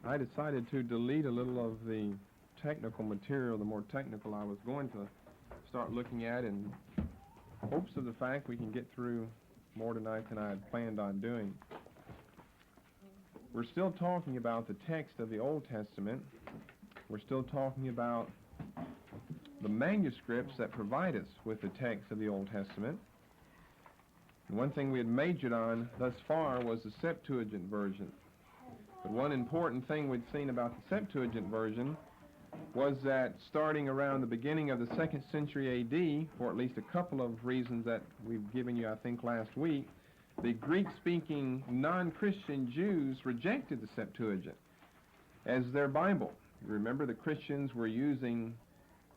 I decided to delete a little of the technical material, the more technical I was going to start looking at, in hopes of the fact we can get through more tonight than I had planned on doing. We're still talking about the text of the Old Testament. We're still talking about the manuscripts that provide us with the text of the Old Testament. And one thing we had majored on thus far was the Septuagint version. But one important thing we'd seen about the Septuagint version was that starting around the beginning of the 2nd century A.D., for at least a couple of reasons that we've given you, I think, last week, the Greek-speaking non-Christian Jews rejected the Septuagint as their Bible. Remember, the Christians were using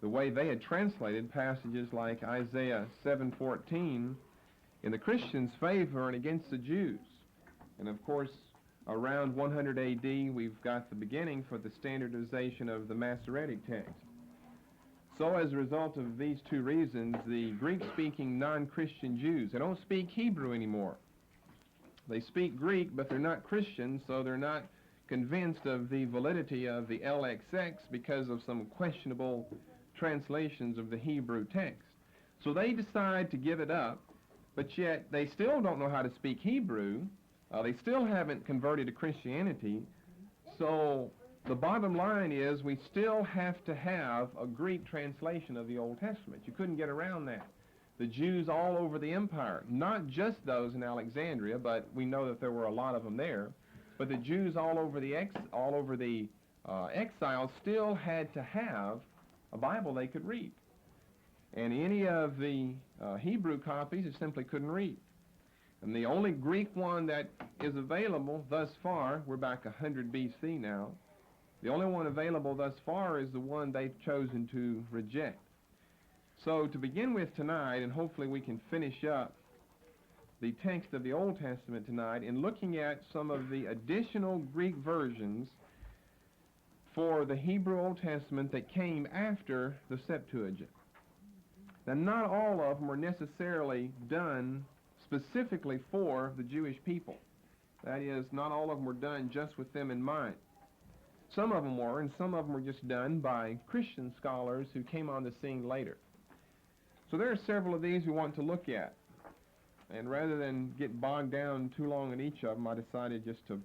the way they had translated passages like Isaiah 7:14 in the Christians' favor and against the Jews. And of course, around 100 A.D., we've got the beginning for the standardization of the Masoretic text. So as a result of these two reasons, the Greek-speaking non-Christian Jews, they don't speak Hebrew anymore. They speak Greek, but they're not Christians, so they're not convinced of the validity of the LXX because of some questionable translations of the Hebrew text. So they decide to give it up, but yet they still don't know how to speak Hebrew. They still haven't converted to Christianity. So the bottom line is we still have to have a Greek translation of the Old Testament. You couldn't get around that. The Jews all over the empire, not just those in Alexandria, but we know that there were a lot of them there, but the Jews all over the exiles still had to have a Bible they could read. And any of the Hebrew copies, they simply couldn't read. And the only Greek one that is available thus far, we're back 100 BC now, the only one available thus far is the one they've chosen to reject. So to begin with tonight, and hopefully we can finish up the text of the Old Testament tonight in looking at some of the additional Greek versions for the Hebrew Old Testament that came after the Septuagint. Now, not all of them were necessarily done specifically for the Jewish people. That is, not all of them were done just with them in mind. Some of them were, and some of them were just done by Christian scholars who came on the scene later. So there are several of these we want to look at. And rather than get bogged down too long in each of them, I decided just to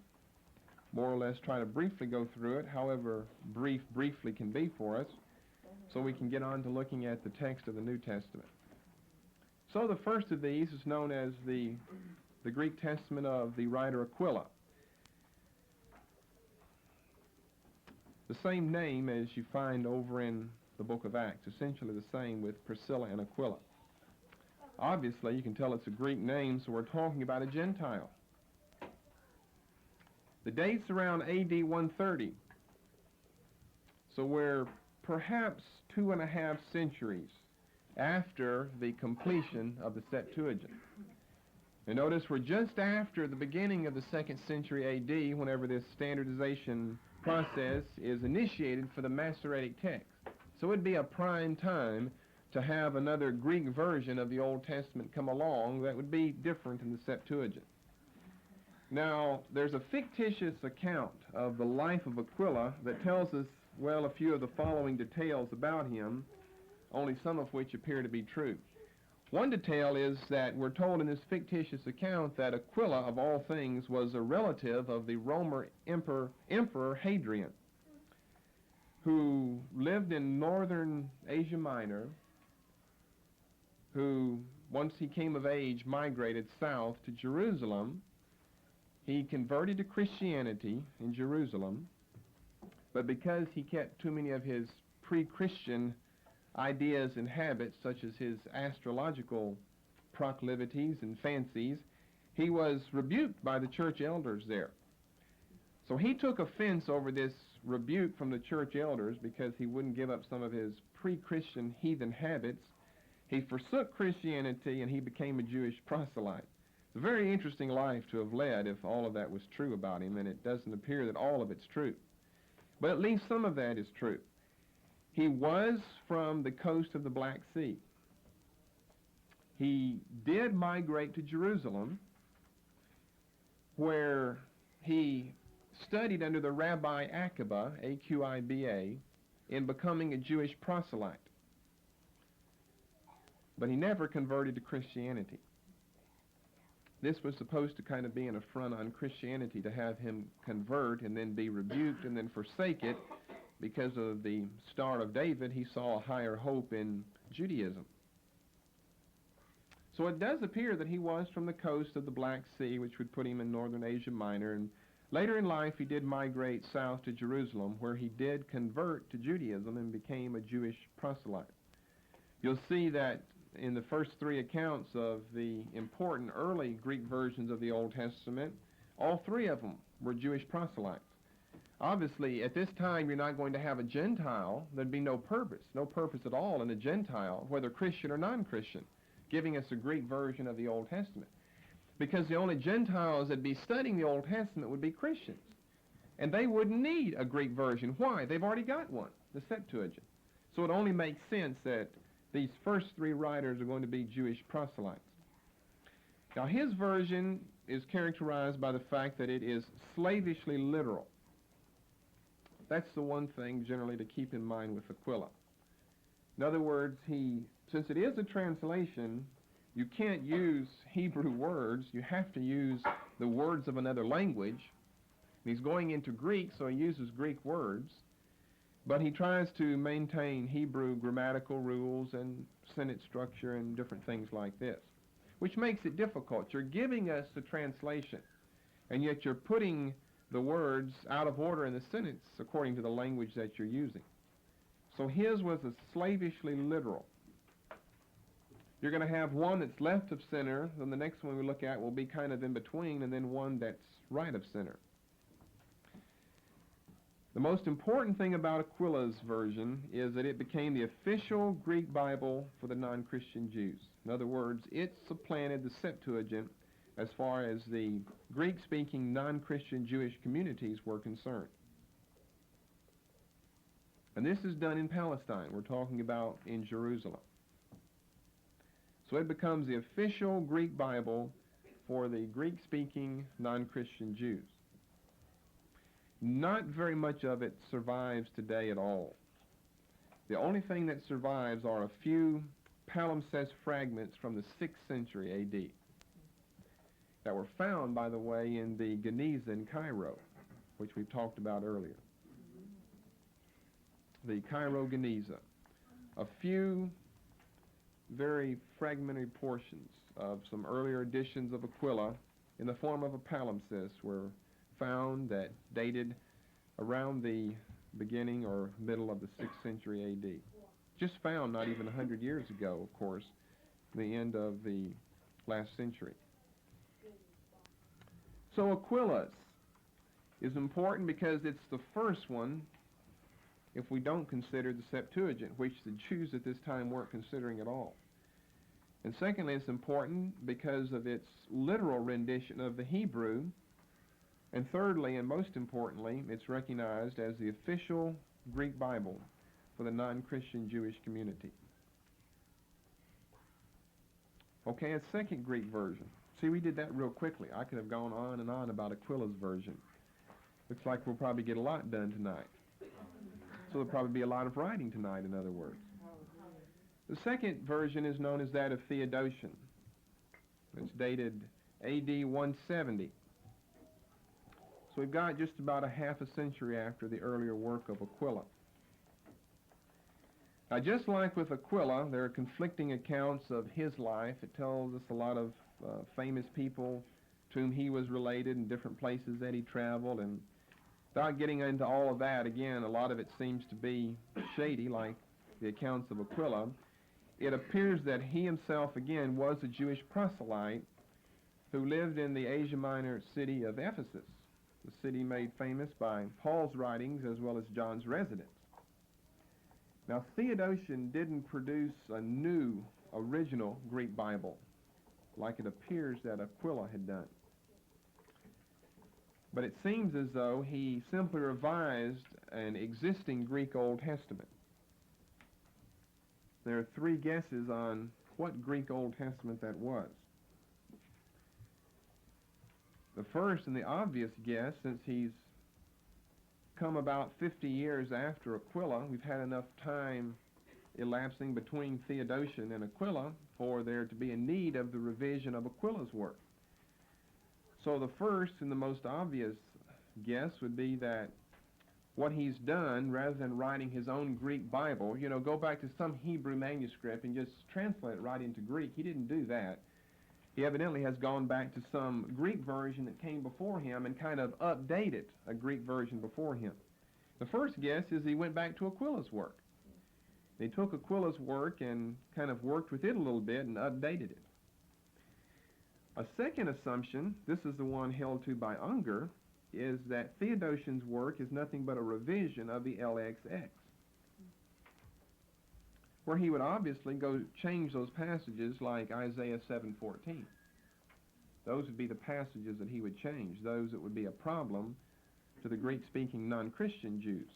more or less try to briefly go through it, however briefly can be for us, so we can get on to looking at the text of the New Testament. So the first of these is known as the Greek Testament of the writer Aquila. The same name as you find over in the book of Acts, essentially the same with Priscilla and Aquila. Obviously, you can tell it's a Greek name, so we're talking about a Gentile. The date's around AD 130, so we're perhaps 2.5 centuries after the completion of the Septuagint. And notice we're just after the beginning of the 2nd century AD, whenever this standardization process is initiated for the Masoretic text. So it'd be a prime time to have another Greek version of the Old Testament come along that would be different than the Septuagint. Now, there's a fictitious account of the life of Aquila that tells us, well, a few of the following details about him, only some of which appear to be true. One detail is that we're told in this fictitious account that Aquila, of all things, was a relative of the Roman Emperor Hadrian, who lived in northern Asia Minor, who, once he came of age, migrated south to Jerusalem. He converted to Christianity in Jerusalem, but because he kept too many of his pre-Christian ideas and habits, such as his astrological proclivities and fancies, he was rebuked by the church elders there. So he took offense over this rebuke from the church elders because he wouldn't give up some of his pre-Christian heathen habits. He forsook Christianity and he became a Jewish proselyte. It's a very interesting life to have led if all of that was true about him, and it doesn't appear that all of it's true. But at least some of that is true. He was from the coast of the Black Sea. He did migrate to Jerusalem, where he studied under the Rabbi Akiba, A-Q-I-B-A, in becoming a Jewish proselyte. But he never converted to Christianity. This was supposed to kind of be an affront on Christianity, to have him convert and then be rebuked and then forsake it. Because of the Star of David, he saw a higher hope in Judaism. So it does appear that he was from the coast of the Black Sea, which would put him in northern Asia Minor, and later in life he did migrate south to Jerusalem, where he did convert to Judaism and became a Jewish proselyte. You'll see that in the first three accounts of the important early Greek versions of the Old Testament, all three of them were Jewish proselytes. Obviously, at this time, you're not going to have a Gentile. There'd be no purpose at all in a Gentile, whether Christian or non-Christian, giving us a Greek version of the Old Testament. Because the only Gentiles that'd be studying the Old Testament would be Christians. And they wouldn't need a Greek version. Why? They've already got one, the Septuagint. So it only makes sense that these first three writers are going to be Jewish proselytes. Now, his version is characterized by the fact that it is slavishly literal. That's the one thing generally to keep in mind with Aquila. In other words, since it is a translation, you can't use Hebrew words. You have to use the words of another language. And he's going into Greek, so he uses Greek words. But he tries to maintain Hebrew grammatical rules and sentence structure and different things like this, which makes it difficult. You're giving us the translation, and yet you're putting the words out of order in the sentence according to the language that you're using. So his was a slavishly literal. You're going to have one that's left of center, then the next one we look at will be kind of in between, and then one that's right of center. The most important thing about Aquila's version is that it became the official Greek Bible for the non-Christian Jews. In other words, it supplanted the Septuagint as far as the Greek-speaking non-Christian Jewish communities were concerned. And this is done in Palestine. We're talking about in Jerusalem. So it becomes the official Greek Bible for the Greek-speaking non-Christian Jews. Not very much of it survives today at all. The only thing that survives are a few palimpsest fragments from the 6th century A.D. that were found, by the way, in the Geniza in Cairo, which we've talked about earlier. The Cairo Geniza. A few very fragmentary portions of some earlier editions of Aquila in the form of a palimpsest were found that dated around the beginning or middle of the 6th century A.D. Just found not even 100 years ago, of course, the end of the last century. So Aquila's is important because it's the first one, if we don't consider the Septuagint, which the Jews at this time weren't considering at all. And secondly, it's important because of its literal rendition of the Hebrew. And thirdly, and most importantly, it's recognized as the official Greek Bible for the non-Christian Jewish community. Okay, a second Greek version. See, we did that real quickly. I could have gone on and on about Aquila's version. Looks like we'll probably get a lot done tonight. So there'll probably be a lot of writing tonight, in other words. The second version is known as that of Theodotion. It's dated A.D. 170. So we've got just about a half a century after the earlier work of Aquila. Now, just like with Aquila, there are conflicting accounts of his life. It tells us a lot of famous people to whom he was related and different places that he traveled. And without getting into all of that, again, a lot of it seems to be shady, like the accounts of Aquila. It appears that he himself, again, was a Jewish proselyte who lived in the Asia Minor city of Ephesus, the city made famous by Paul's writings as well as John's residence. Now, Theodotion didn't produce a new, original Greek Bible like it appears that Aquila had done. But it seems as though he simply revised an existing Greek Old Testament. There are three guesses on what Greek Old Testament that was. The first and the obvious guess, since he's come about 50 years after Aquila. We've had enough time elapsing between Theodotion and Aquila for there to be a need of the revision of Aquila's work. So the first and the most obvious guess would be that what he's done, rather than writing his own Greek Bible, go back to some Hebrew manuscript and just translate it right into Greek. He didn't do that. He evidently has gone back to some Greek version that came before him and kind of updated a Greek version before him. The first guess is he went back to Aquila's work. He took Aquila's work and kind of worked with it a little bit and updated it. A second assumption, this is the one held to by Unger, is that Theodotion's work is nothing but a revision of the LXX, where he would obviously go change those passages like Isaiah 7:14. Those would be the passages that he would change, those that would be a problem to the Greek-speaking non-Christian Jews.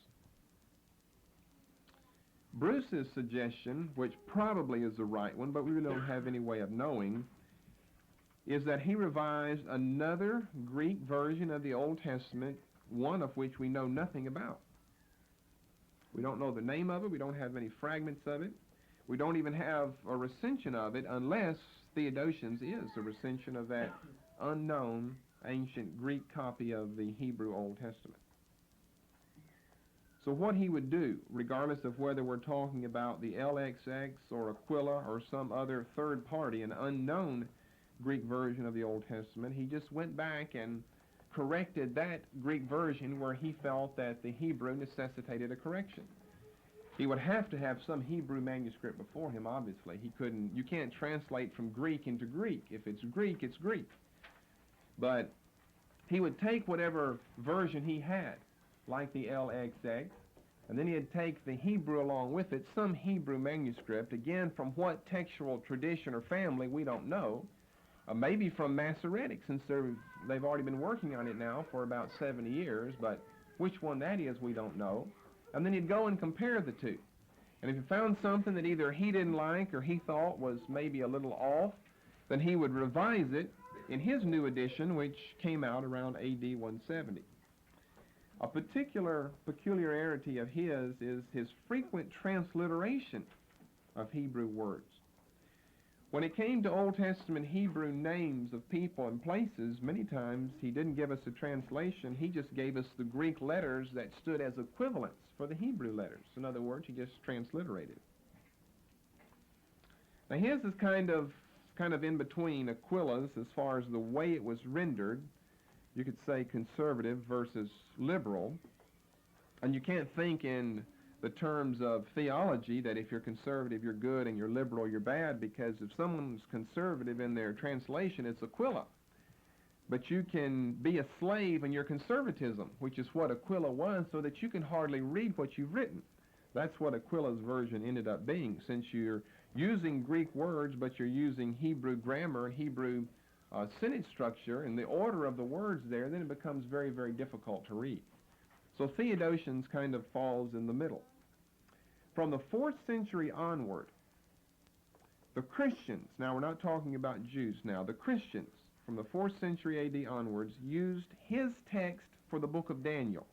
Bruce's suggestion, which probably is the right one, but we really don't have any way of knowing, is that he revised another Greek version of the Old Testament, one of which we know nothing about. We don't know the name of it. We don't have any fragments of it. We don't even have a recension of it unless Theodotion's is a recension of that unknown ancient Greek copy of the Hebrew Old Testament. So what he would do, regardless of whether we're talking about the LXX or Aquila or some other third party, an unknown Greek version of the Old Testament, he just went back and corrected that Greek version where he felt that the Hebrew necessitated a correction. He would have to have some Hebrew manuscript before him, obviously. You can't translate from Greek into Greek. If it's Greek, it's Greek. But he would take whatever version he had, like the LXX, and then he'd take the Hebrew along with it, some Hebrew manuscript, again, from what textual tradition or family, we don't know. Maybe from Masoretic, since they've already been working on it now for about 70 years, but which one that is, we don't know. And then he'd go and compare the two. And if he found something that either he didn't like or he thought was maybe a little off, then he would revise it in his new edition, which came out around AD 170. A particular peculiarity of his is his frequent transliteration of Hebrew words. When it came to Old Testament Hebrew names of people and places, many times he didn't give us a translation. He just gave us the Greek letters that stood as equivalents for the Hebrew letters. In other words, he just transliterated. Now his is kind of in between Aquila's as far as the way it was rendered. You could say conservative versus liberal. And you can't think in the terms of theology that if you're conservative you're good and you're liberal you're bad, because if someone's conservative in their translation, it's Aquila. But you can be a slave in your conservatism, which is what Aquila was, so that you can hardly read what you've written. That's what Aquila's version ended up being. Since you're using Greek words but you're using Hebrew grammar, Hebrew sentence structure, and the order of the words there, then it becomes very, very difficult to read. So Theodotion's kind of falls in the middle. From the 4th century onward, the Christians, now we're not talking about Jews now, the Christians from the 4th century AD onwards used his text for the book of Daniel.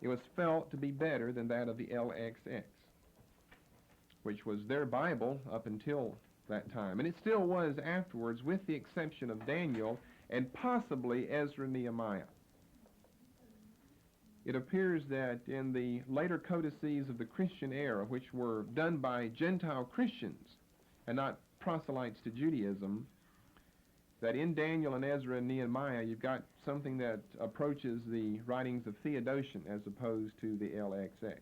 It was felt to be better than that of the LXX, which was their Bible up until that time. And it still was afterwards, with the exception of Daniel and possibly Ezra and Nehemiah. It appears that in the later codices of the Christian era, which were done by Gentile Christians and not proselytes to Judaism, that in Daniel and Ezra and Nehemiah you've got something that approaches the writings of Theodotion as opposed to the LXX.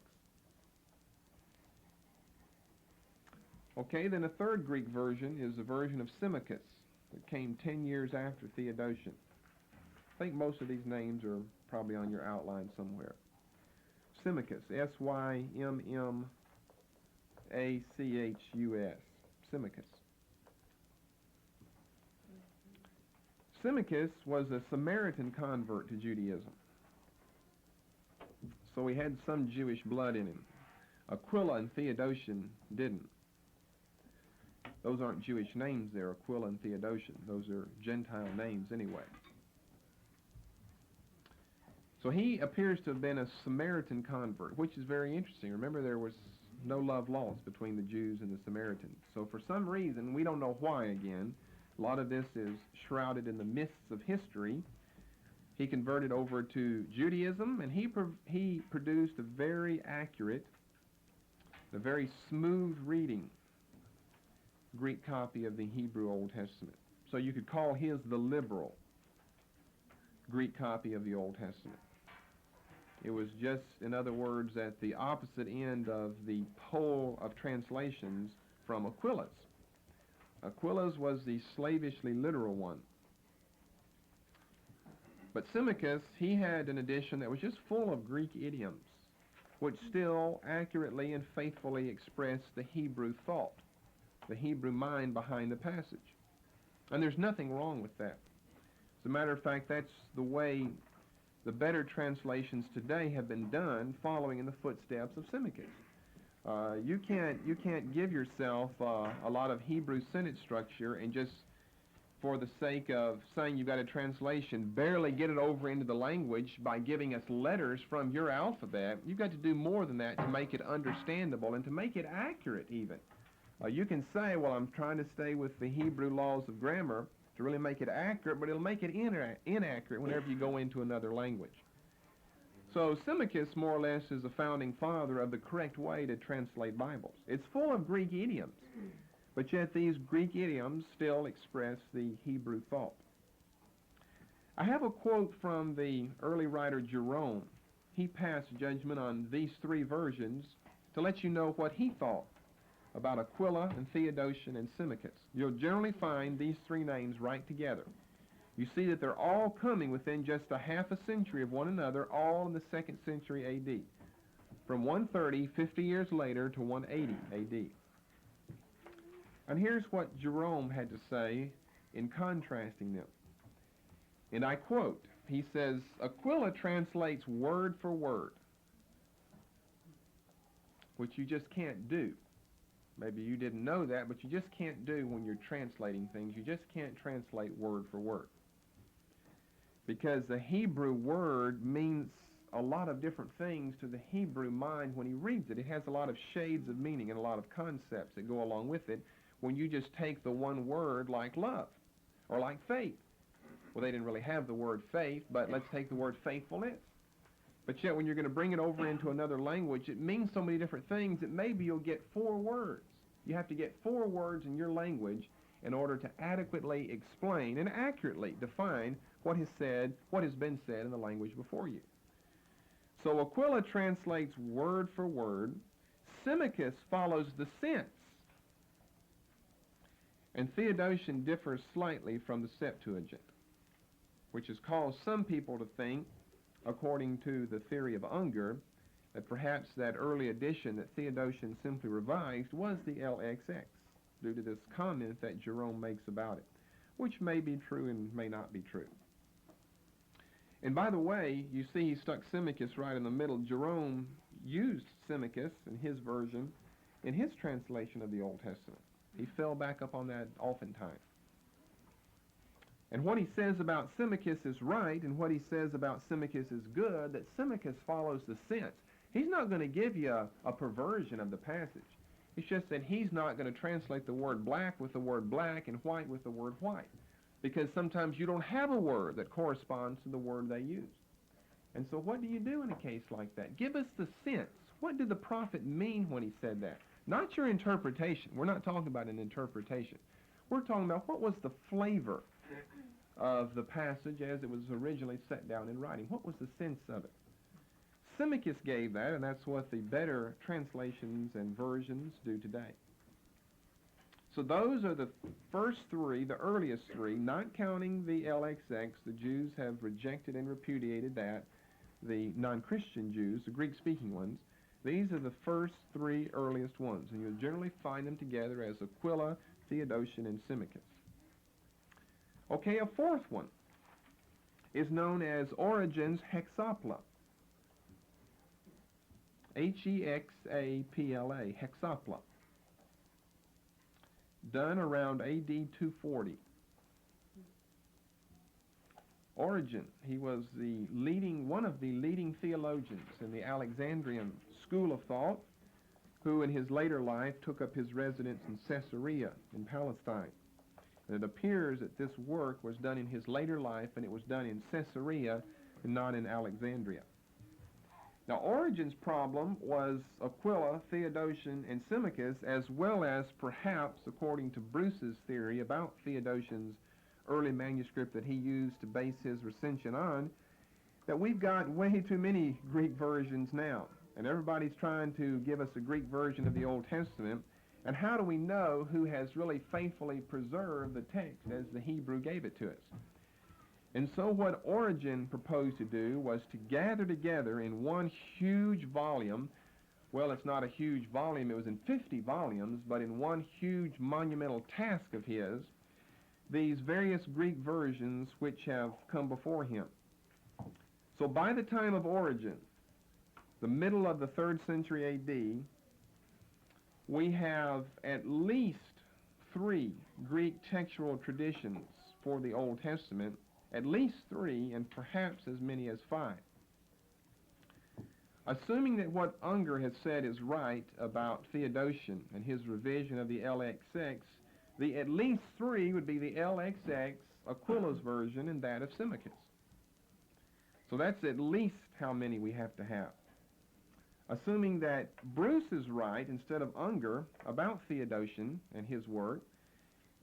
Okay, then a third Greek version is the version of Symmachus that came 10 years after Theodotion. I think most of these names are probably on your outline somewhere. Symmachus, Symmachus, Symmachus. Symmachus was a Samaritan convert to Judaism. So he had some Jewish blood in him. Aquila and Theodotion didn't. Those aren't Jewish names there, Aquila and Theodotion. Those are Gentile names anyway. So he appears to have been a Samaritan convert, which is very interesting. Remember, there was no love lost between the Jews and the Samaritans. So for some reason, we don't know why again, a lot of this is shrouded in the mists of history. He converted over to Judaism, and he produced a very accurate, a very smooth reading Greek copy of the Hebrew Old Testament. So you could call his the liberal Greek copy of the Old Testament. It was just, in other words, at the opposite end of the pole of translations from Aquila's. Aquila's was the slavishly literal one. But Symmachus, he had an edition that was just full of Greek idioms, which still accurately and faithfully expressed the Hebrew thought, the Hebrew mind behind the passage. And there's nothing wrong with that. As a matter of fact, that's the way the better translations today have been done, following in the footsteps of Symmachus. You can't give yourself a lot of Hebrew sentence structure and just, for the sake of saying you've got a translation, barely get it over into the language by giving us letters from your alphabet. You've got to do more than that to make it understandable and to make it accurate even. You can say, well, I'm trying to stay with the Hebrew laws of grammar to really make it accurate, but it'll make it inaccurate whenever you go into another language. So Symmachus, more or less, is the founding father of the correct way to translate Bibles. It's full of Greek idioms, but yet these Greek idioms still express the Hebrew thought. I have a quote from the early writer Jerome. He passed judgment on these three versions to let you know what he thought about Aquila and Theodotion and Symmachus. You'll generally find these three names right together. You see that they're all coming within just a half a century of one another, all in the 2nd century A.D. From 130, 50 years later, to 180 A.D. And here's what Jerome had to say in contrasting them. And I quote, he says, Aquila translates word for word, which you just can't do. Maybe you didn't know that, but you just can't do when you're translating things. You just can't translate word for word. Because the Hebrew word means a lot of different things to the Hebrew mind when he reads it. It has a lot of shades of meaning and a lot of concepts that go along with it when you just take the one word like love or like faith. Well, they didn't really have the word faith, but let's take the word faithfulness. But yet when you're going to bring it over into another language, it means so many different things that maybe you'll get 4 words. You have to get 4 words in your language in order to adequately explain and accurately define what has been said in the language before you. So Aquila translates word for word. Symmachus follows the sense. And Theodotion differs slightly from the Septuagint, which has caused some people to think, according to the theory of Unger, that perhaps that early edition that Theodotion simply revised was the LXX, due to this comment that Jerome makes about it, which may be true and may not be true. And by the way, you see he stuck Symmachus right in the middle. Jerome used Symmachus in his version, in his translation of the Old Testament. He fell back up on that oftentimes. And what he says about Symmachus is right, and what he says about Symmachus is good, that Symmachus follows the sense. He's not going to give you a perversion of the passage. It's just that he's not going to translate the word black with the word black and white with the word white, because sometimes you don't have a word that corresponds to the word they use. And so what do you do in a case like that? Give us the sense. What did the prophet mean when he said that? Not your interpretation. We're not talking about an interpretation. We're talking about what was the flavor of the passage as it was originally set down in writing. What was the sense of it? Symmachus gave that, and that's what the better translations and versions do today. So those are the first 3, the earliest 3, not counting the LXX. The Jews have rejected and repudiated that. The non-Christian Jews, the Greek-speaking ones, these are the first 3 earliest ones, and you'll generally find them together as Aquila, Theodotion, and Symmachus. Okay, a 4th one is known as Origen's Hexapla. Hexapla, Hexapla. Done around AD 240. Origen, he was one of the leading theologians in the Alexandrian school of thought, who in his later life took up his residence in Caesarea in Palestine. And it appears that this work was done in his later life, and it was done in Caesarea and not in Alexandria. Now, Origen's problem was Aquila, Theodotion, and Symmachus, as well as perhaps, according to Bruce's theory about Theodosian's early manuscript that he used to base his recension on, that we've got way too many Greek versions now. And everybody's trying to give us a Greek version of the Old Testament. And how do we know who has really faithfully preserved the text as the Hebrew gave it to us? And so what Origen proposed to do was to gather together in one huge volume. Well, it's not a huge volume, it was in 50 volumes, but in one huge monumental task of his, these various Greek versions which have come before him. So by the time of Origen, the middle of the 3rd century A.D., we have at least 3 Greek textual traditions for the Old Testament, at least 3, and perhaps as many as 5. Assuming that what Unger has said is right about Theodotion and his revision of the LXX, the at least 3 would be the LXX, Aquila's version, and that of Symmachus. So that's at least how many we have to have. Assuming that Bruce is right instead of Unger about Theodotion and his work,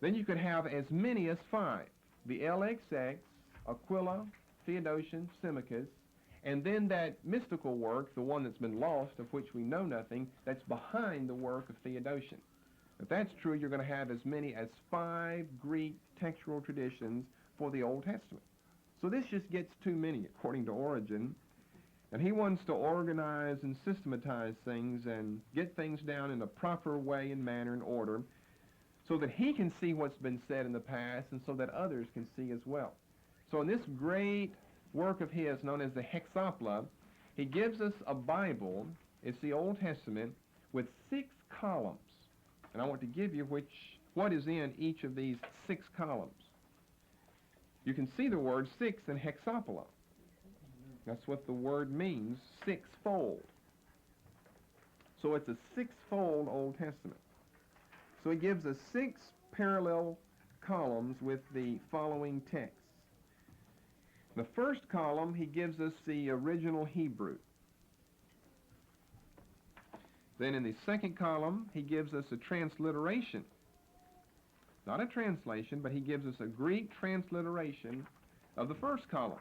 then you could have as many as 5. The LXX, Aquila, Theodotion, Symmachus, and then that mystical work, the one that's been lost, of which we know nothing, that's behind the work of Theodotion. If that's true, you're going to have as many as 5 Greek textual traditions for the Old Testament. So this just gets too many, according to Origen. And he wants to organize and systematize things and get things down in a proper way and manner and order so that he can see what's been said in the past and so that others can see as well. So in this great work of his known as the Hexapla, he gives us a Bible. It's the Old Testament with 6 columns. And I want to give you what is in each of these 6 columns. You can see the word 6 in Hexapla. That's what the word means, 6-fold. So it's a 6-fold Old Testament. So he gives us 6 parallel columns with the following texts. The first column, he gives us the original Hebrew. Then in the second column, he gives us a transliteration. Not a translation, but he gives us a Greek transliteration of the first column.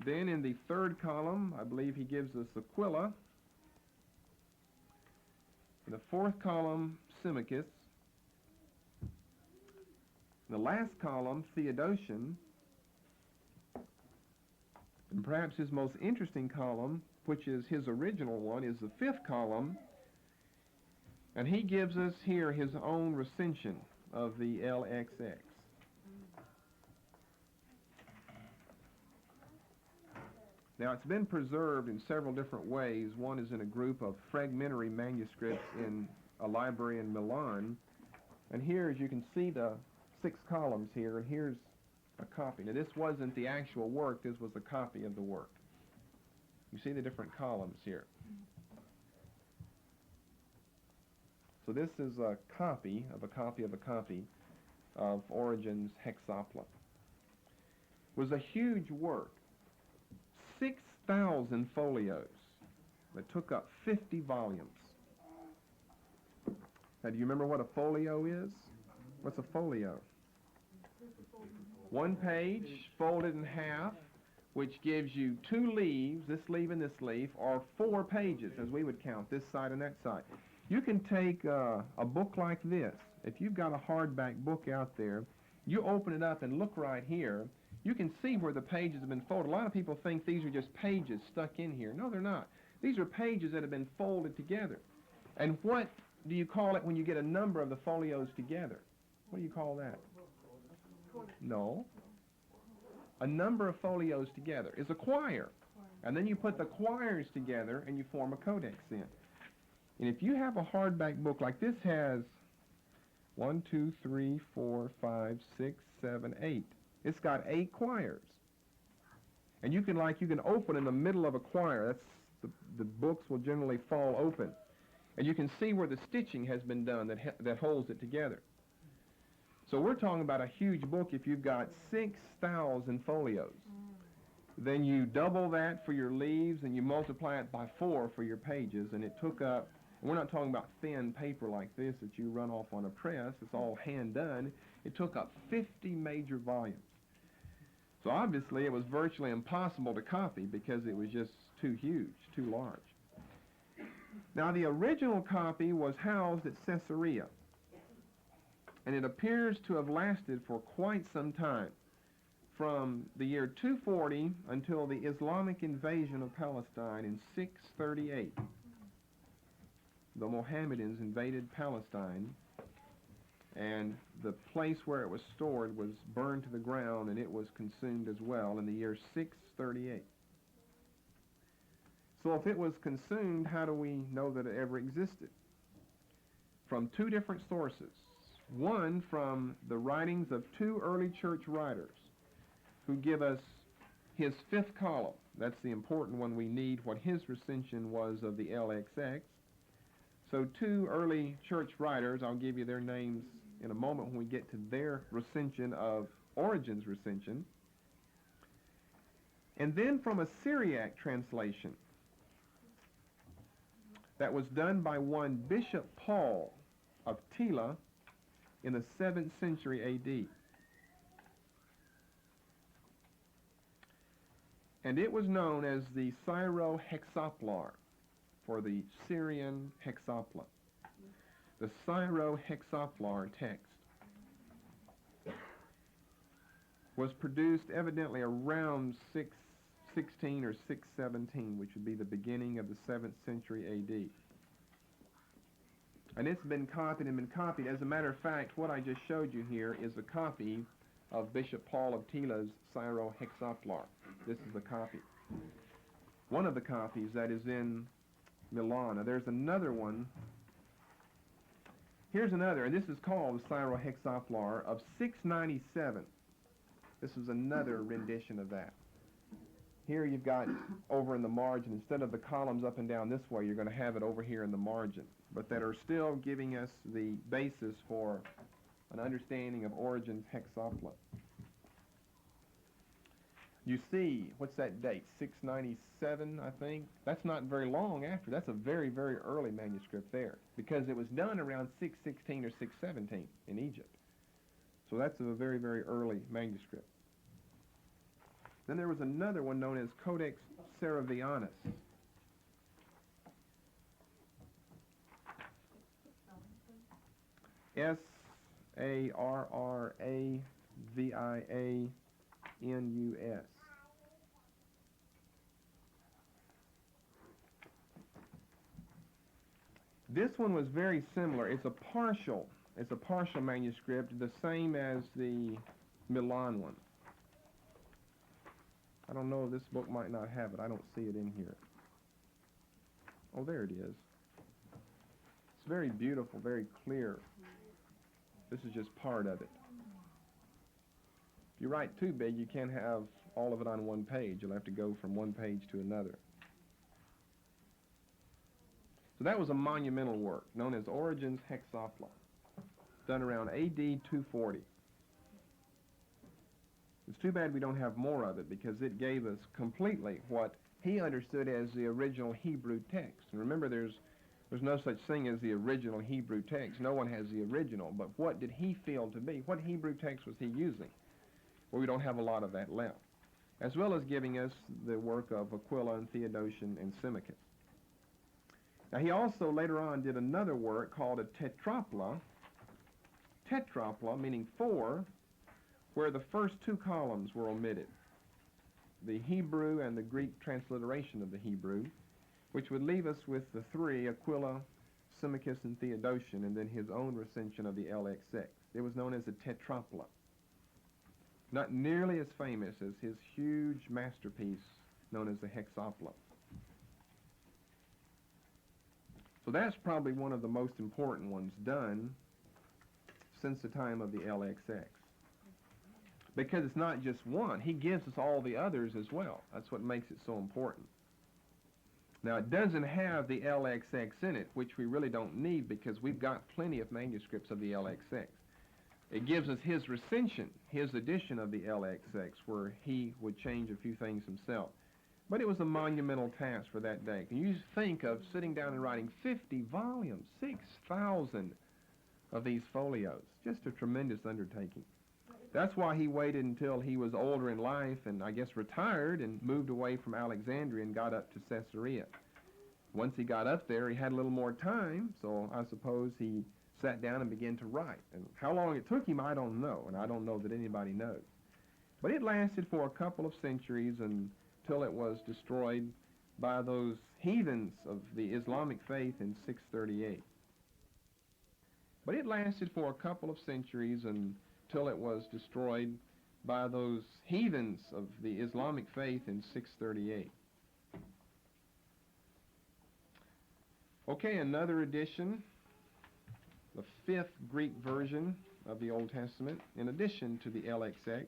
Then in the third column, I believe he gives us Aquila. In the fourth column, Symmachus. In the last column, Theodotion. And perhaps his most interesting column, which is his original one, is the 5th column. And he gives us here his own recension of the LXX. Now, it's been preserved in several different ways. One is in a group of fragmentary manuscripts in a library in Milan. And here, as you can see, the 6 columns here, and here's a copy. Now, this wasn't the actual work. This was a copy of the work. You see the different columns here. So this is a copy of a copy of a copy of Origen's Hexapla. It was a huge work. 6,000 folios that took up 50 volumes. Now, do you remember what a folio is? What's a folio? One page folded in half, which gives you 2 leaves, this leaf and this leaf, or 4 pages, as we would count, this side and that side. You can take a book like this. If you've got a hardback book out there, you open it up and look right here. You can see where the pages have been folded. A lot of people think these are just pages stuck in here. No, they're not. These are pages that have been folded together. And what do you call it when you get a number of the folios together? What do you call that? No. A number of folios together is a quire. And then you put the quires together and you form a codex then. And if you have a hardback book like this has 1, 2, 3, 4, 5, 6, 7, 8. It's got 8 quires. And you can open in the middle of a quire. That's the books will generally fall open. And you can see where the stitching has been done that holds it together. So we're talking about a huge book if you've got 6,000 folios. Then you double that for your leaves and you multiply it by 4 for your pages, and it took up, and we're not talking about thin paper like this that you run off on a press, it's all hand done. It took up 50 major volumes. So obviously it was virtually impossible to copy because it was just too huge, too large. Now the original copy was housed at Caesarea, and it appears to have lasted for quite some time, from the year 240 until the Islamic invasion of Palestine in 638. The Mohammedans invaded Palestine, and the place where it was stored was burned to the ground, and it was consumed as well in the year 638. So if it was consumed, how do we know that it ever existed? From 2 different sources. One from the writings of 2 early church writers who give us his 5th column. That's the important one we need, what his recension was of the LXX. So 2 early church writers, I'll give you their names in a moment when we get to their recension of Origen's recension. And then from a Syriac translation that was done by one Bishop Paul of Tila in the 7th century A.D. And it was known as the Syro-Hexaplar, for the Syrian hexapla. The Syro-Hexaplar text was produced evidently around 616 or 617, which would be the beginning of the 7th century A.D. And it's been copied and been copied. As a matter of fact, what I just showed you here is a copy of Bishop Paul of Tila's Syro-Hexaplar. This is the copy. One of the copies that is in Milan. Now there's another one. Here's another, and this is called the Syro-Hexaplar of 697. This is another rendition of that. Here you've got over in the margin, instead of the columns up and down this way, you're going to have it over here in the margin, but that are still giving us the basis for an understanding of Origen's hexapla. You see, what's that date? 697, I think? That's not very long after. That's a very, very early manuscript there, because it was done around 616 or 617 in Egypt. So that's a very, very early manuscript. Then there was another one known as Codex Saravianus. Saravianus. This one was very similar. It's a partial manuscript, the same as the Milan one. I don't know, this book might not have it. I don't see it in here. Oh, there it is. It's very beautiful, very clear. This is just part of it. If you write too big, you can't have all of it on one page. You'll have to go from one page to another. So that was a monumental work known as Origen's Hexapla, done around AD 240. It's too bad we don't have more of it, because it gave us completely what he understood as the original Hebrew text. And remember, there's no such thing as the original Hebrew text. No one has the original, but what did he feel to be? What Hebrew text was he using? Well, we don't have a lot of that left, as well as giving us the work of Aquila and Theodotion and Symmachus. Now, he also later on did another work called a tetrapla. Tetrapla, meaning 4, where the first 2 columns were omitted, the Hebrew and the Greek transliteration of the Hebrew, which would leave us with the 3, Aquila, Symmachus, and Theodotion, and then his own recension of the LXX. It was known as a tetrapla. Not nearly as famous as his huge masterpiece known as the Hexapla. So that's probably one of the most important ones done. since the time of the LXX. Because it's not just one. He gives us all the others as well. That's what makes it so important. Now, it doesn't have the LXX in it, which we really don't need because we've got plenty of manuscripts of the LXX. It gives us his recension, his edition of the LXX, where he would change a few things himself. But it was a monumental task for that day. Can you think of sitting down and writing 50 volumes, 6,000 of these folios? Just a tremendous undertaking. That's why he waited until he was older in life and I guess retired and moved away from Alexandria and got up to Caesarea. Once he got up there, he had a little more time, so I suppose he sat down and began to write. And how long it took him, I don't know, and I don't know that anybody knows. But it lasted for a couple of centuries until it was destroyed by those heathens of the Islamic faith in 638. But it lasted for a couple of centuries until it was destroyed by those heathens of the Islamic faith in 638. Okay, another edition, the fifth Greek version of the Old Testament, in addition to the LXX,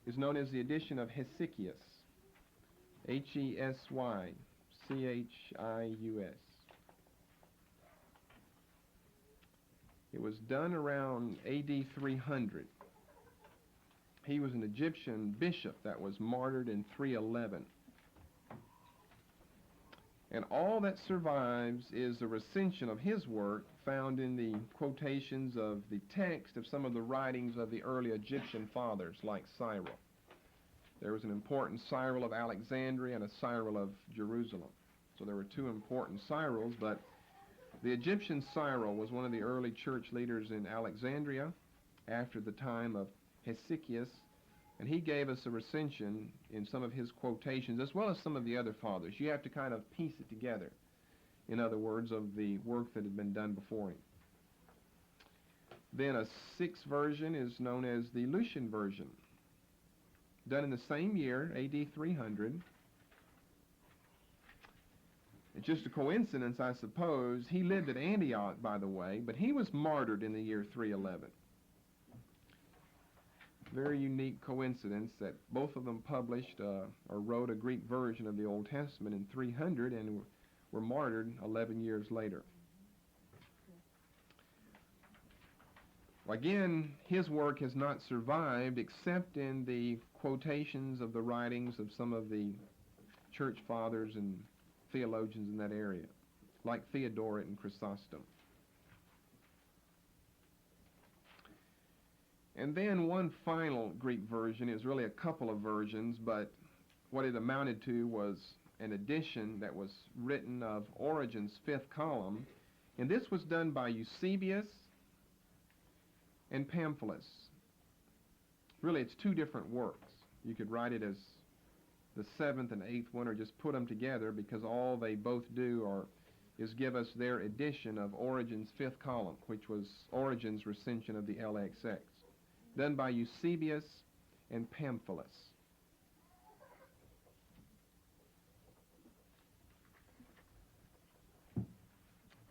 is known as the edition of Hesychius, Hesychius. It was done around AD 300. He was an Egyptian bishop that was martyred in 311. And all that survives is a recension of his work found in the quotations of the text of some of the writings of the early Egyptian fathers like Cyril. There was an important Cyril of Alexandria and a Cyril of Jerusalem. So there were two important Cyrils, but the Egyptian Cyril was one of the early church leaders in Alexandria after the time of Hesychius, and he gave us a recension in some of his quotations as well as some of the other fathers. You have to kind of piece it together, in other words, of the work that had been done before him. Then a sixth version is known as the Lucian version, done in the same year, AD 300. It's just a coincidence, I suppose. He lived at Antioch, by the way, but he was martyred in the year 311. Very unique coincidence that both of them published or wrote a Greek version of the Old Testament in 300 and were martyred 11 years later. Again, his work has not survived except in the quotations of the writings of some of the church fathers and theologians in that area, like Theodoret and Chrysostom. And then one final Greek version, is really a couple of versions, but what it amounted to was an edition that was written of Origen's fifth column, and this was done by Eusebius and Pamphilus. Really, it's two different works. You could write it as the seventh and eighth one, or just put them together, because all they both do is give us their edition of Origen's fifth column, which was Origen's recension of the LXX, done by Eusebius and Pamphilus.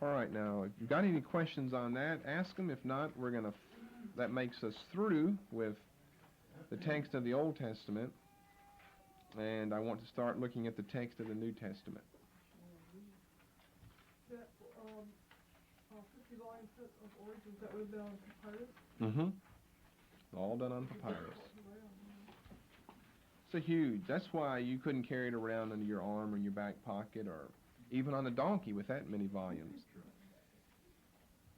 All right, now, if you've got any questions on that, ask them. If not, that makes us through with the text of the Old Testament. And I want to start looking at the text of the New Testament. That 50 volume set of Origins, that would have been on papyrus? Mm-hmm. All done on papyrus. So huge. That's why you couldn't carry it around under your arm or in your back pocket or even on a donkey with that many volumes.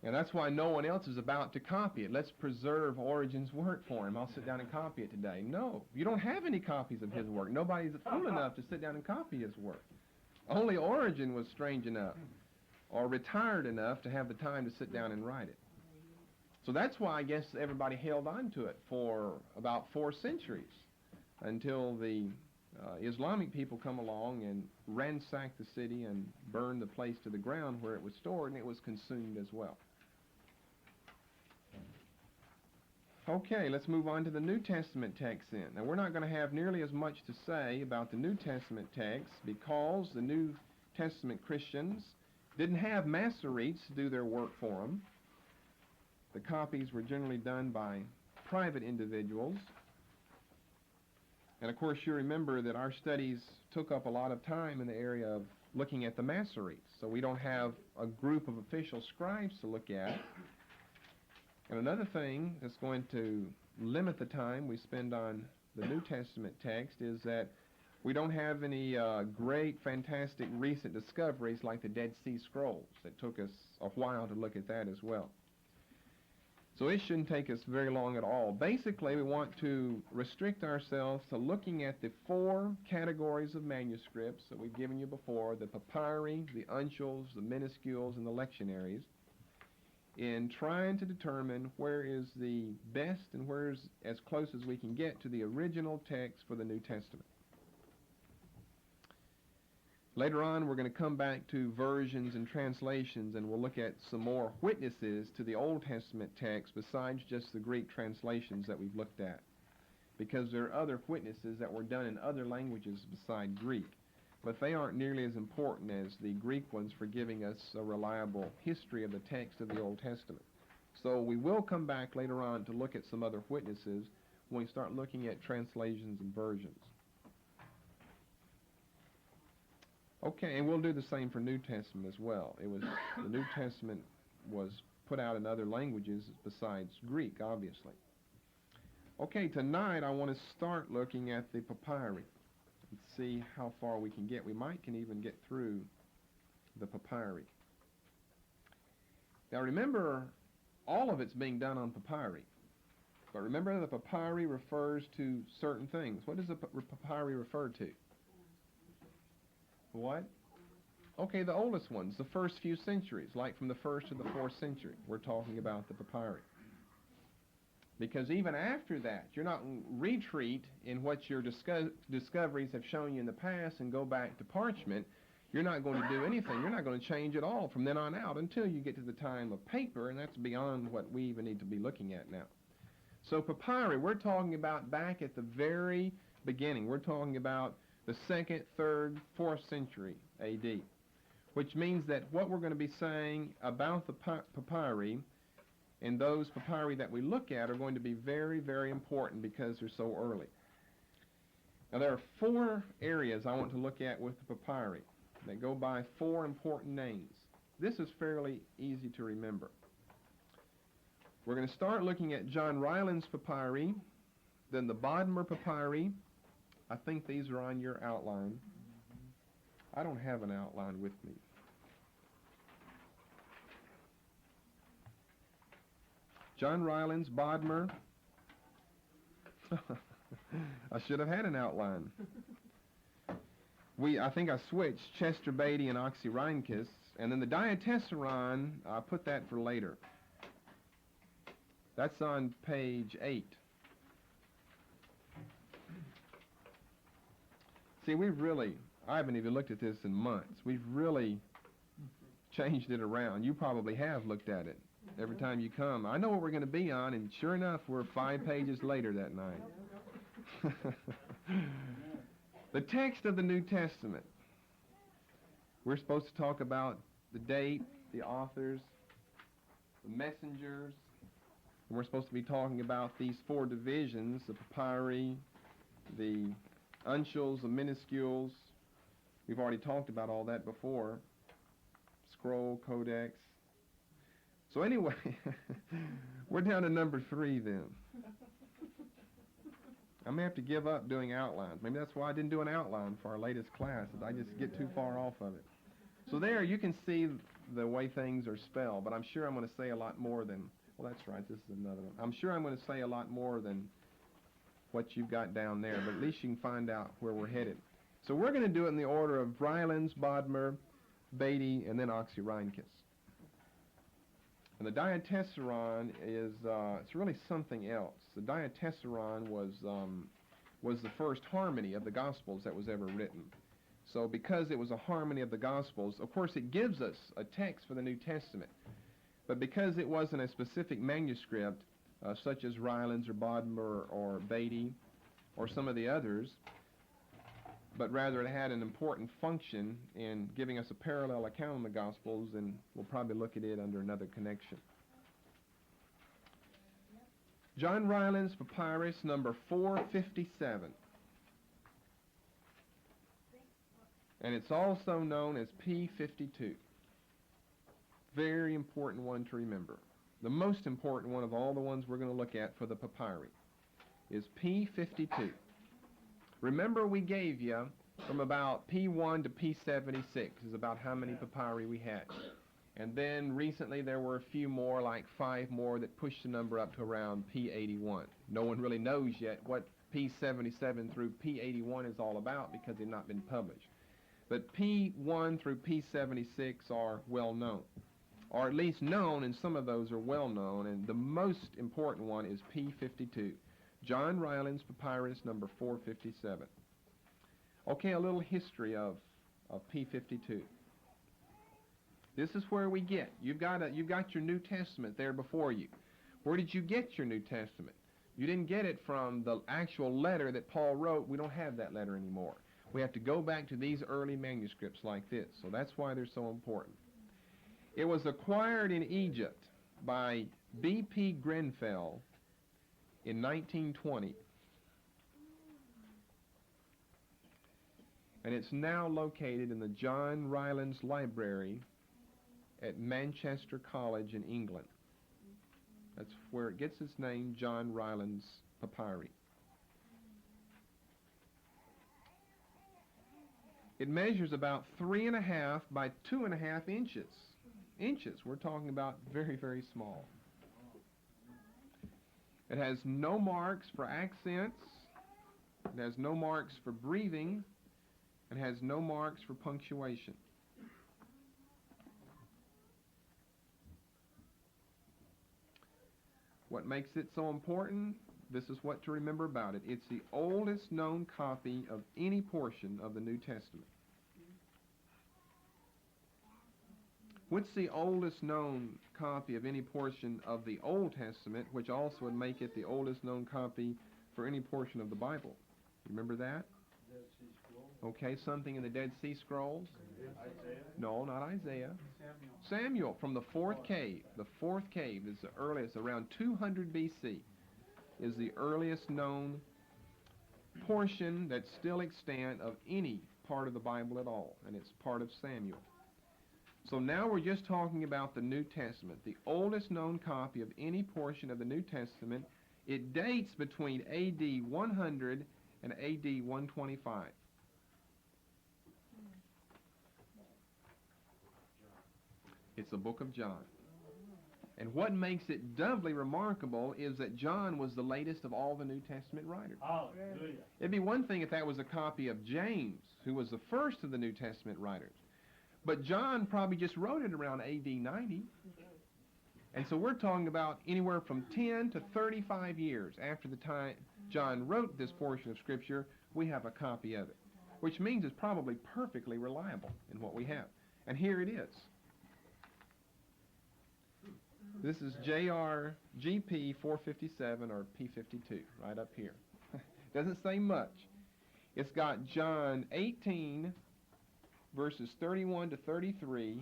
And that's why no one else is about to copy it. Let's preserve Origen's work for him. I'll sit down and copy it today. No, you don't have any copies of his work. Nobody's fool enough to sit down and copy his work. Only Origen was strange enough or retired enough to have the time to sit down and write it. So that's why I guess everybody held on to it for about 4 centuries until the Islamic people come along and ransacked the city and burned the place to the ground where it was stored, and it was consumed as well. Okay, let's move on to the New Testament text then. Now, we're not going to have nearly as much to say about the New Testament text because the New Testament Christians didn't have Masoretes to do their work for them. The copies were generally done by private individuals. And of course, you remember that our studies took up a lot of time in the area of looking at the Masoretes. So we don't have a group of official scribes to look at. And another thing that's going to limit the time we spend on the New Testament text is that we don't have any great, fantastic, recent discoveries like the Dead Sea Scrolls. It took us a while to look at that as well. So it shouldn't take us very long at all. Basically, we want to restrict ourselves to looking at the 4 categories of manuscripts that we've given you before, the papyri, the uncials, the minuscules, and the lectionaries, in trying to determine where is the best and where's as close as we can get to the original text for the New Testament. Later on, we're going to come back to versions and translations, and we'll look at some more witnesses to the Old Testament text besides just the Greek translations that we've looked at, because there are other witnesses that were done in other languages beside Greek, but they aren't nearly as important as the Greek ones for giving us a reliable history of the text of the Old Testament. So we will come back later on to look at some other witnesses when we start looking at translations and versions. Okay, and we'll do the same for New Testament as well. The New Testament was put out in other languages besides Greek, obviously. Okay, tonight I want to start looking at the papyri and see how far we can get. We can even get through the papyri. Now remember, all of it's being done on papyri. But remember, the papyri refers to certain things. What does the papyri refer to? What? Okay, the oldest ones, the first few centuries, like from the 1st to the 4th century. We're talking about the papyri. Because even after that, you're not retreat in what your discoveries have shown you in the past and go back to parchment. You're not going to do anything. You're not going to change at all from then on out until you get to the time of paper, and that's beyond what we even need to be looking at now. So papyri, we're talking about back at the very beginning. We're talking about the 2nd, 3rd, 4th century A.D., which means that what we're going to be saying about the papyri and those papyri that we look at are going to be very, very important because they're so early. Now there are 4 areas I want to look at with the papyri that go by 4 important names. This is fairly easy to remember. We're going to start looking at John Ryland's papyri, then the Bodmer papyri. I think these are on your outline. I don't have an outline with me. John Ryland's Bodmer. I should have had an outline. I think I switched Chester Beatty and Oxyrhynchus, and then the Diatessaron, I put that for later. That's on page 8. See, I haven't even looked at this in months. We've really changed it around. You probably have looked at it every time you come. I know what we're going to be on, and sure enough, we're 5 pages later that night. The text of the New Testament. We're supposed to talk about the date, the authors, the messengers, and we're supposed to be talking about these 4 divisions, the papyri, the uncials, the minuscules. We've already talked about all that before. Scroll, codex. So anyway, we're down to number 3 then. I may have to give up doing outlines. Maybe that's why I didn't do an outline for our latest class, is I just get too far off of it. So there you can see the way things are spelled, but I'm sure I'm going to say a lot more than, well, that's right, this is another one. I'm sure I'm going to say a lot more than what you've got down there, but at least you can find out where we're headed. So we're going to do it in the order of Rylands, Bodmer, Beatty, and then Oxyrhynchus. And the Diatessaron is, it's really something else. The Diatessaron was the first harmony of the Gospels that was ever written. So because it was a harmony of the Gospels, of course it gives us a text for the New Testament. But because it wasn't a specific manuscript, such as Rylands or Bodmer or Beatty or some of the others, but rather it had an important function in giving us a parallel account of the Gospels, and we'll probably look at it under another connection. John Ryland's Papyrus number 457. And it's also known as P52. Very important one to remember. The most important one of all the ones we're going to look at for the papyri is P52. Remember, we gave you from about P1 to P76 is about how many papyri we had. And then recently there were a few more, like 5 more, that pushed the number up to around P81. No one really knows yet what P77 through P81 is all about because they've not been published. But P1 through P76 are well known, or at least known, and some of those are well known, and the most important one is P52, John Ryland's Papyrus number 457. Okay, a little history of P52. This is where we get. You've got your New Testament there before you. Where did you get your New Testament? You didn't get it from the actual letter that Paul wrote. We don't have that letter anymore. We have to go back to these early manuscripts like this. So that's why they're so important. It was acquired in Egypt by B.P. Grenfell in 1920. And it's now located in the John Rylands Library at Manchester College in England. That's where it gets its name, John Rylands Papyri. It measures about 3.5 by 2.5 inches. Inches, we're talking about very, very small. It has no marks for accents. It has no marks for breathing. It has no marks for punctuation. What makes it so important? This is what to remember about it. It's the oldest known copy of any portion of the New Testament. What's the oldest known copy of any portion of the Old Testament, which also would make it the oldest known copy for any portion of the Bible? Remember that? Dead Sea Scrolls. Okay, something in the Dead Sea Scrolls? Isaiah. No, not Isaiah. Samuel. Samuel from the fourth cave. The fourth cave is the earliest, around 200 BC, is the earliest known portion that's still extant of any part of the Bible at all, and it's part of Samuel. So now we're just talking about the New Testament, the oldest known copy of any portion of the New Testament. It dates between AD 100 and AD 125. It's the book of John. And what makes it doubly remarkable is that John was the latest of all the New Testament writers. Hallelujah. It'd be one thing if that was a copy of James, who was the first of the New Testament writers. But John probably just wrote it around AD 90. And so we're talking about anywhere from 10 to 35 years after the time John wrote this portion of Scripture, we have a copy of it, which means it's probably perfectly reliable in what we have. And here it is. This is JRGP 457 or P52, right up here. Doesn't say much. It's got John 18, verses 31 to 33,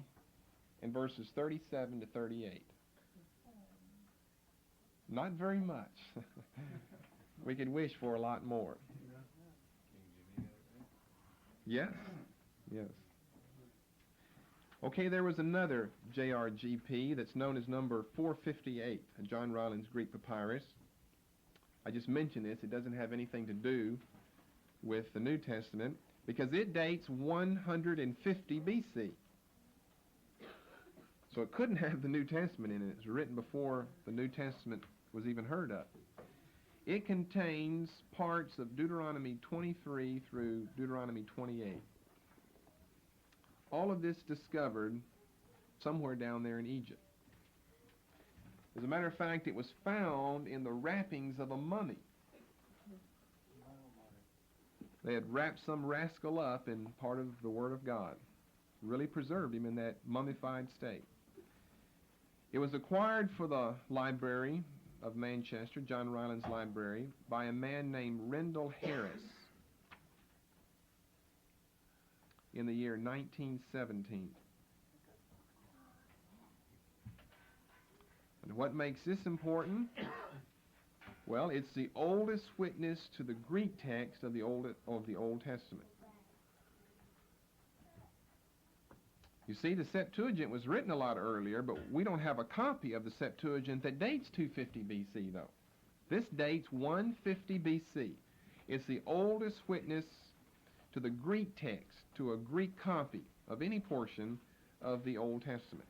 and verses 37 to 38. Not very much. We could wish for a lot more. Yes, yes. Okay, there was another JRGP that's known as number 458, John Ryland's Greek Papyrus. I just mentioned this. It doesn't have anything to do with the New Testament because it dates 150 BC. So it couldn't have the New Testament in it. It was written before the New Testament was even heard of. It contains parts of Deuteronomy 23 through Deuteronomy 28. All of this discovered somewhere down there in Egypt. As a matter of fact, it was found in the wrappings of a mummy. They had wrapped some rascal up in part of the Word of God, really preserved him in that mummified state. It was acquired for the Library of Manchester, John Ryland's Library, by a man named Rendell Harris in the year 1917. And what makes this important Well, it's the oldest witness to the Greek text of the Old Testament. You see, the Septuagint was written a lot earlier, but we don't have a copy of the Septuagint that dates 250 BC, though. This dates 150 BC. It's the oldest witness to the Greek text, to a Greek copy of any portion of the Old Testament.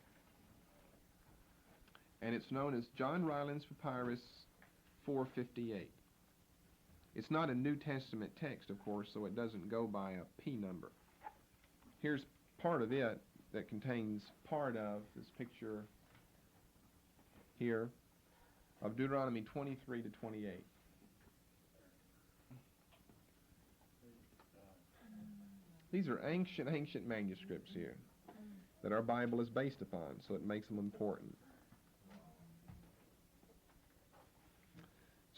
And it's known as John Ryland's Papyrus 458. It's not a New Testament text, of course, so it doesn't go by a P number. Here's part of it that contains part of this picture here of Deuteronomy 23 to 28. These are ancient manuscripts here that our Bible is based upon, so it makes them important.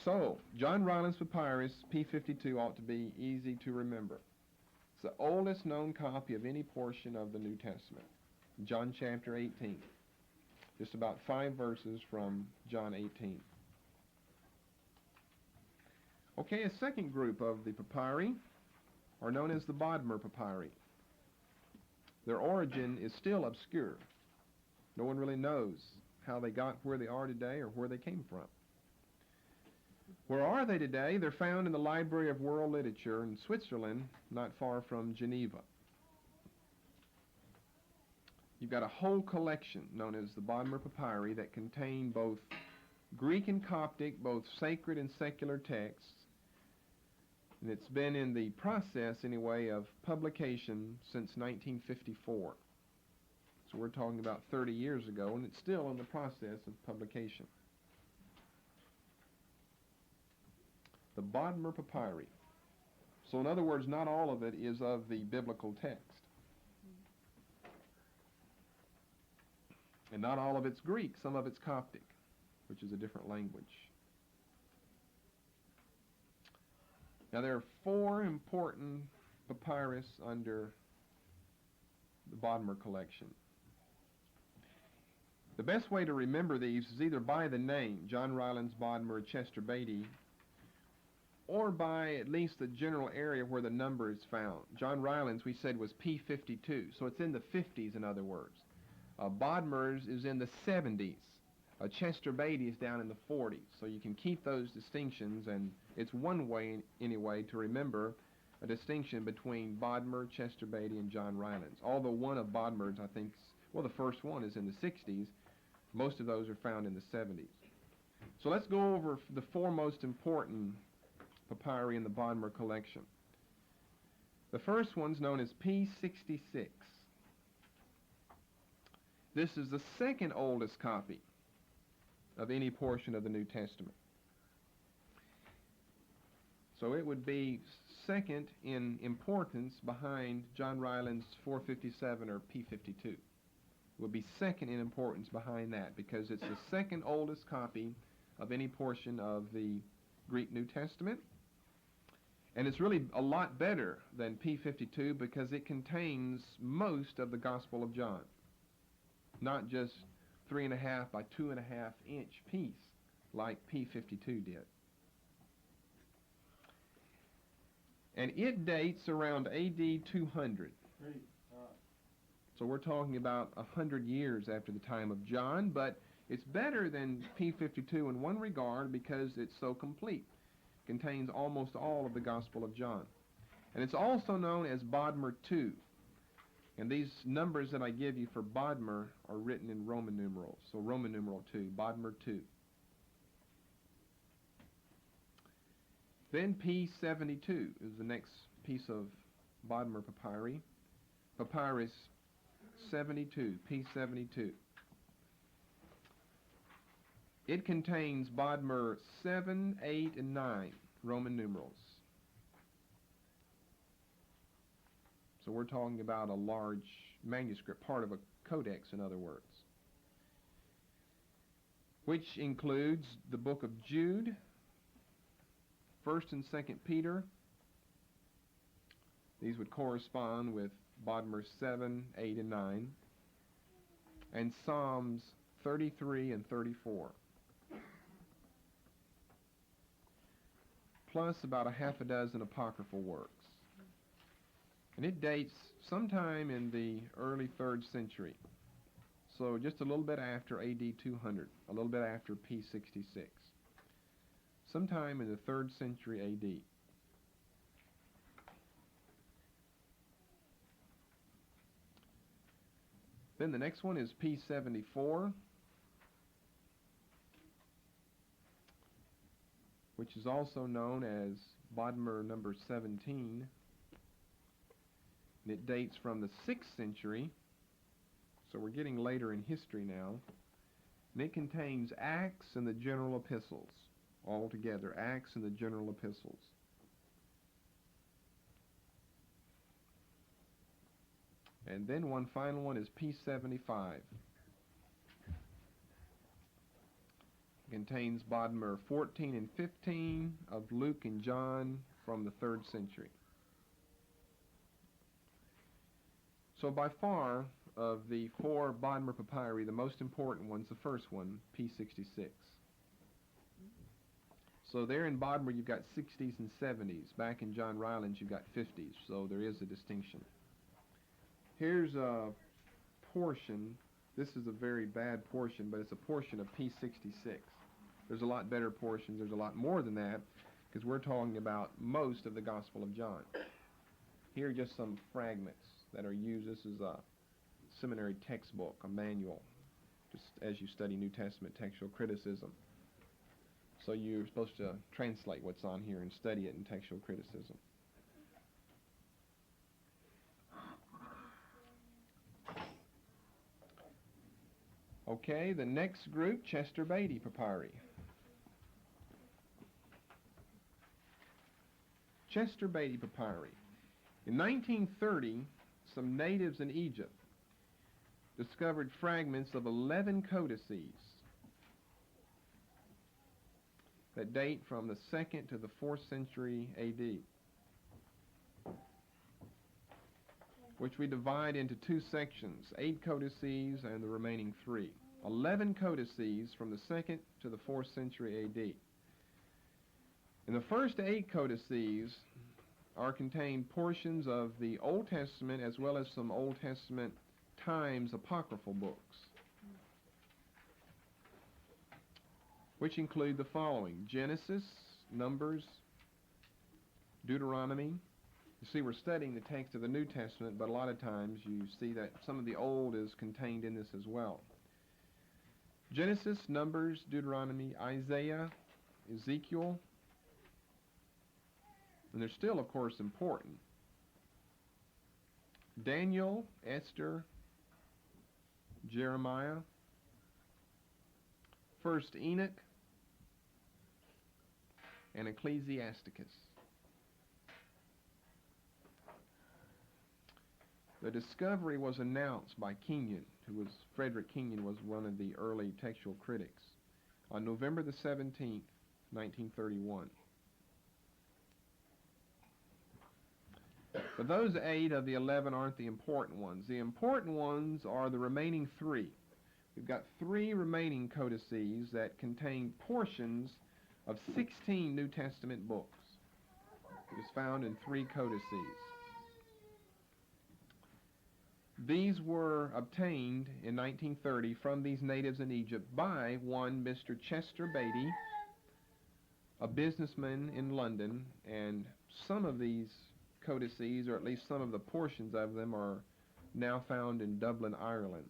So, John Ryland's Papyrus P52 ought to be easy to remember. It's the oldest known copy of any portion of the New Testament. John chapter 18. Just about 5 verses from John 18. Okay, a second group of the papyri are known as the Bodmer Papyri. Their origin is still obscure. No one really knows how they got where they are today or where they came from. Where are they today? They're found in the Library of World Literature in Switzerland, not far from Geneva. You've got a whole collection known as the Bodmer Papyri that contain both Greek and Coptic, both sacred and secular texts. And it's been in the process, anyway, of publication since 1954. So we're talking about 30 years ago, and it's still in the process of publication. The Bodmer Papyri. So in other words, not all of it is of the biblical text. And not all of it's Greek, some of it's Coptic, which is a different language. Now there are 4 important papyrus under the Bodmer collection. The best way to remember these is either by the name, John Ryland's Bodmer, Chester Beatty, or by at least the general area where the number is found. John Ryland's, we said, was P52, so it's in the 50s, in other words. Bodmer's is in the 70s. Chester Beatty is down in the 40s. So you can keep those distinctions, and it's one way, anyway, to remember a distinction between Bodmer, Chester Beatty, and John Ryland's. Although one of Bodmer's, I think, well, the first one is in the 60s. Most of those are found in the 70s. So let's go over the 4 most important papyri in the Bodmer collection. The first one's known as P66. This is the second oldest copy of any portion of the New Testament. So it would be second in importance behind John Ryland's 457 or P52. It would be second in importance behind that because it's the second oldest copy of any portion of the Greek New Testament. And it's really a lot better than P52 because it contains most of the Gospel of John. Not just 3.5 by 2.5 inch piece like P52 did. And it dates around AD 200. So we're talking about 100 years after the time of John, but it's better than P52 in one regard because it's so complete. It contains almost all of the Gospel of John. And it's also known as Bodmer II. And these numbers that I give you for Bodmer are written in Roman numerals. So Roman numeral 2, Bodmer II. Then P72 is the next piece of Bodmer papyri. Papyrus 72, P72. It contains Bodmer 7, 8, and 9, Roman numerals. So we're talking about a large manuscript, part of a codex, in other words, which includes the book of Jude, 1st and 2nd Peter. These would correspond with Bodmer 7, 8, and 9, and Psalms 33 and 34. plus about a half a dozen apocryphal works. And it dates sometime in the early 3rd century. So just a little bit after AD 200, a little bit after P66. Sometime in the 3rd century AD. Then the next one is P74, which is also known as Bodmer number 17. And it dates from the 6th century, so we're getting later in history now. And it contains Acts and the general epistles, all together, Acts and the general epistles. And then one final one is P75. It contains Bodmer 14 and 15 of Luke and John from the 3rd century. So by far, of the 4 Bodmer papyri, the most important one's the first one, P66. So there in Bodmer you've got 60s and 70s. Back in John Ryland's you've got 50s, so there is a distinction. Here's a portion. This is a very bad portion, but it's a portion of P66. There's a lot better portions. There's a lot more than that, because we're talking about most of the Gospel of John. Here are just some fragments that are used. This is a seminary textbook, a manual, just as you study New Testament textual criticism. So you're supposed to translate what's on here and study it in textual criticism. Okay, the next group, Chester Beatty Papyri. Chester Beatty Papyri. In 1930, some natives in Egypt discovered fragments of 11 codices that date from the 2nd to the 4th century AD, which we divide into 2 sections, 8 codices and the remaining 3. 11 codices from the 2nd to the 4th century AD. In the first 8 codices are contained portions of the Old Testament as well as some Old Testament Times apocryphal books, which include the following: Genesis, Numbers, Deuteronomy. You see, we're studying the text of the New Testament, but a lot of times you see that some of the Old is contained in this as well. Genesis, Numbers, Deuteronomy, Isaiah, Ezekiel, and they're still, of course, important. Daniel, Esther, Jeremiah, 1st Enoch, and Ecclesiasticus. The discovery was announced by Kenyon, Frederick Kenyon was one of the early textual critics, on November the 17th, 1931. But those 8 of the 11 aren't the important ones. The important ones are the remaining 3. We've got 3 remaining codices that contain portions of 16 New Testament books. It is found in 3 codices. These were obtained in 1930 from these natives in Egypt by one Mr. Chester Beatty, a businessman in London, and some of these codices, or at least some of the portions of them, are now found in Dublin, Ireland.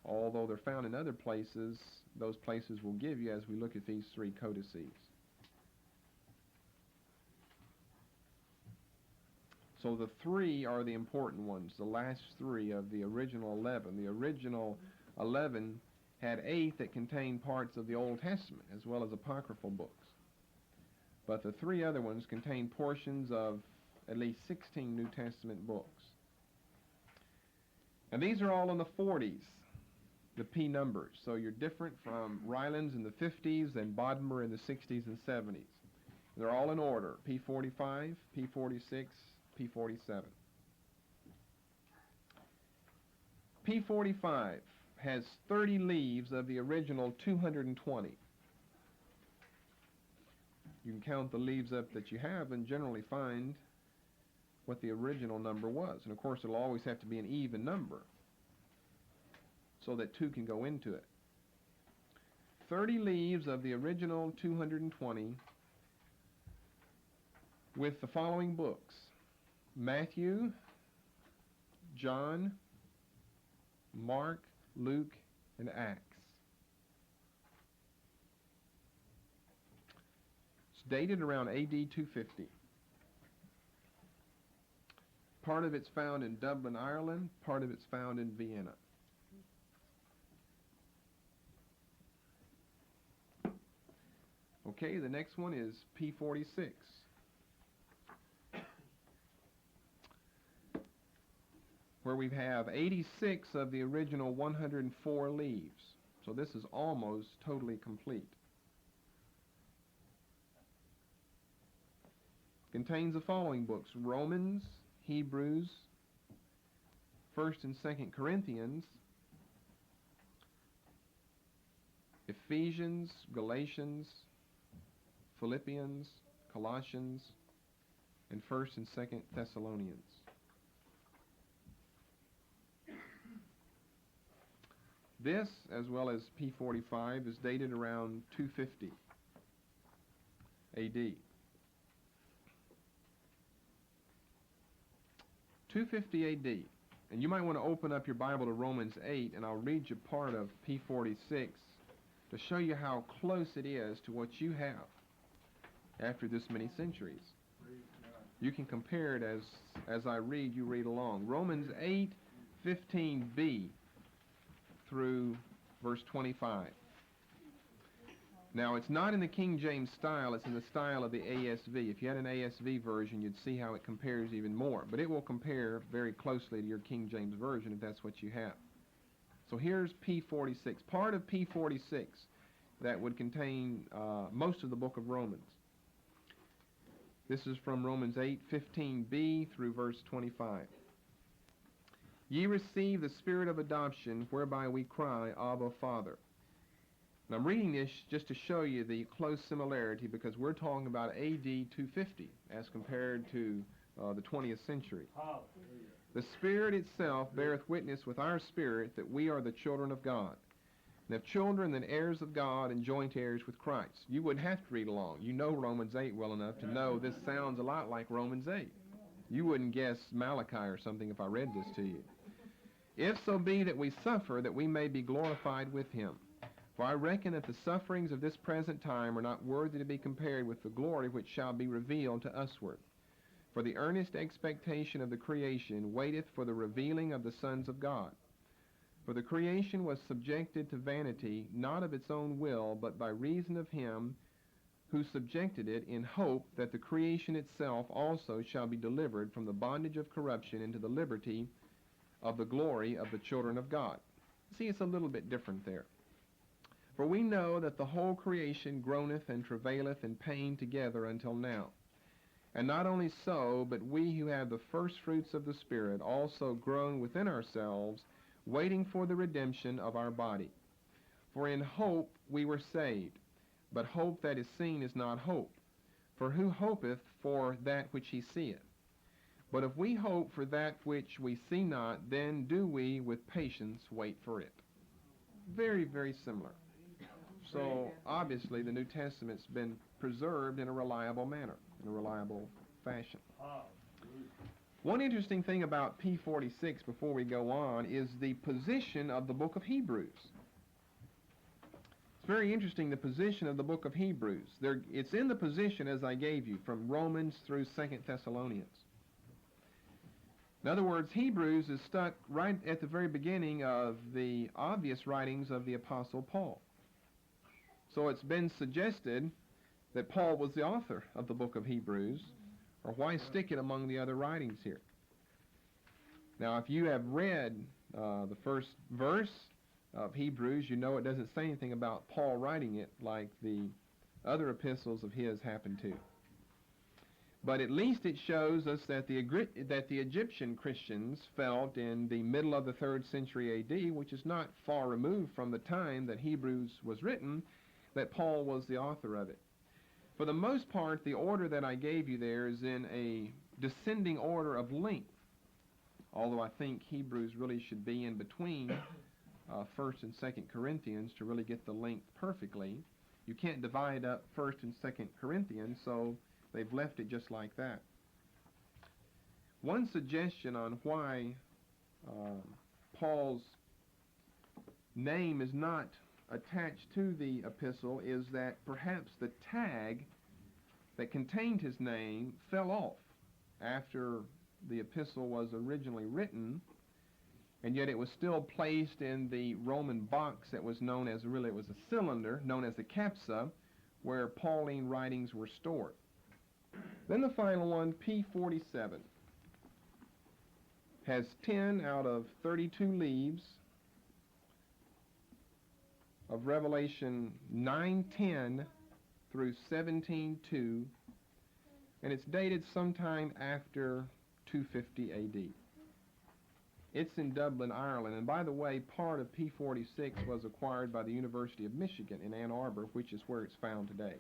Although they're found in other places, those places will give you as we look at these 3 codices. So the 3 are the important ones, the last 3 of the original 11. The original 11 had 8 that contained parts of the Old Testament as well as apocryphal books. But the 3 other ones contain portions of at least 16 New Testament books. And these are all in the 40s, the P numbers. So you're different from Ryland's in the 50s and Bodmer in the 60s and 70s. They're all in order: P45, P46, P47. P45 has 30 leaves of the original 220. You can count the leaves up that you have and generally find what the original number was. And of course, it'll always have to be an even number so that 2 can go into it. 30 leaves of the original 220 with the following books: Matthew, John, Mark, Luke, and Acts. It's dated around AD 250. Part of it's found in Dublin, Ireland. Part of it's found in Vienna. Okay, the next one is P46. Where we have 86 of the original 104 leaves. So this is almost totally complete. Contains the following books: Romans, Hebrews, 1st and 2nd Corinthians, Ephesians, Galatians, Philippians, Colossians, and 1st and 2nd Thessalonians. This, as well as P45, is dated around 250 AD. 250 AD. And you might want to open up your Bible to Romans 8, and I'll read you part of P46 to show you how close it is to what you have after this many centuries. You can compare it as I read, you read along. Romans 8:15b through verse 25. Now, it's not in the King James style, it's in the style of the ASV. If you had an ASV version, you'd see how it compares even more. But it will compare very closely to your King James version if that's what you have. So here's P46, part of P46 that would contain most of the book of Romans. This is from Romans 8:15b through verse 25. Ye receive the spirit of adoption, whereby we cry, Abba, Father. And I'm reading this just to show you the close similarity, because we're talking about AD 250 as compared to the 20th century. Hallelujah. The Spirit itself beareth witness with our spirit that we are the children of God. And if children, then heirs of God and joint heirs with Christ. You wouldn't have to read along. You know Romans 8 well enough to know this sounds a lot like Romans 8. You wouldn't guess Malachi or something if I read this to you. If so be that we suffer, that we may be glorified with him. For I reckon that the sufferings of this present time are not worthy to be compared with the glory which shall be revealed to usward. For the earnest expectation of the creation waiteth for the revealing of the sons of God. For the creation was subjected to vanity, not of its own will, but by reason of him who subjected it, in hope that the creation itself also shall be delivered from the bondage of corruption into the liberty of the glory of the children of God. See, it's a little bit different there. For we know that the whole creation groaneth and travaileth in pain together until now. And not only so, but we who have the first fruits of the Spirit also groan within ourselves, waiting for the redemption of our body. For in hope we were saved. But hope that is seen is not hope. For who hopeth for that which he seeth? But if we hope for that which we see not, then do we with patience wait for it. Very, very similar. So obviously the New Testament's been preserved in a reliable manner, in a reliable fashion. One interesting thing about P46 before we go on is the position of the book of Hebrews. It's very interesting, the position of the book of Hebrews. It's in the position as I gave you, from Romans through 2nd Thessalonians. In other words, Hebrews is stuck right at the very beginning of the obvious writings of the Apostle Paul. So it's been suggested that Paul was the author of the book of Hebrews, or why stick it among the other writings here? Now, if you have read the first verse of Hebrews, you know it doesn't say anything about Paul writing it like the other epistles of his happen to. But at least it shows us that the Egyptian Christians felt in the middle of the 3rd century AD, which is not far removed from the time that Hebrews was written, that Paul was the author of it. For the most part, the order that I gave you there is in a descending order of length, although I think Hebrews really should be in between 1st and 2nd Corinthians to really get the length perfectly. You can't divide up 1st and 2nd Corinthians, so they've left it just like that. One suggestion on why Paul's name is not attached to the epistle is that perhaps the tag that contained his name fell off after the epistle was originally written, and yet it was still placed in the Roman box that was known as, really it was a cylinder, known as a capsa, where Pauline writings were stored. Then the final one, P47, has 10 out of 32 leaves of Revelation 9:10 through 17:2, and it's dated sometime after 250 AD. It's in Dublin, Ireland, and by the way, part of P46 was acquired by the University of Michigan in Ann Arbor, which is where it's found today.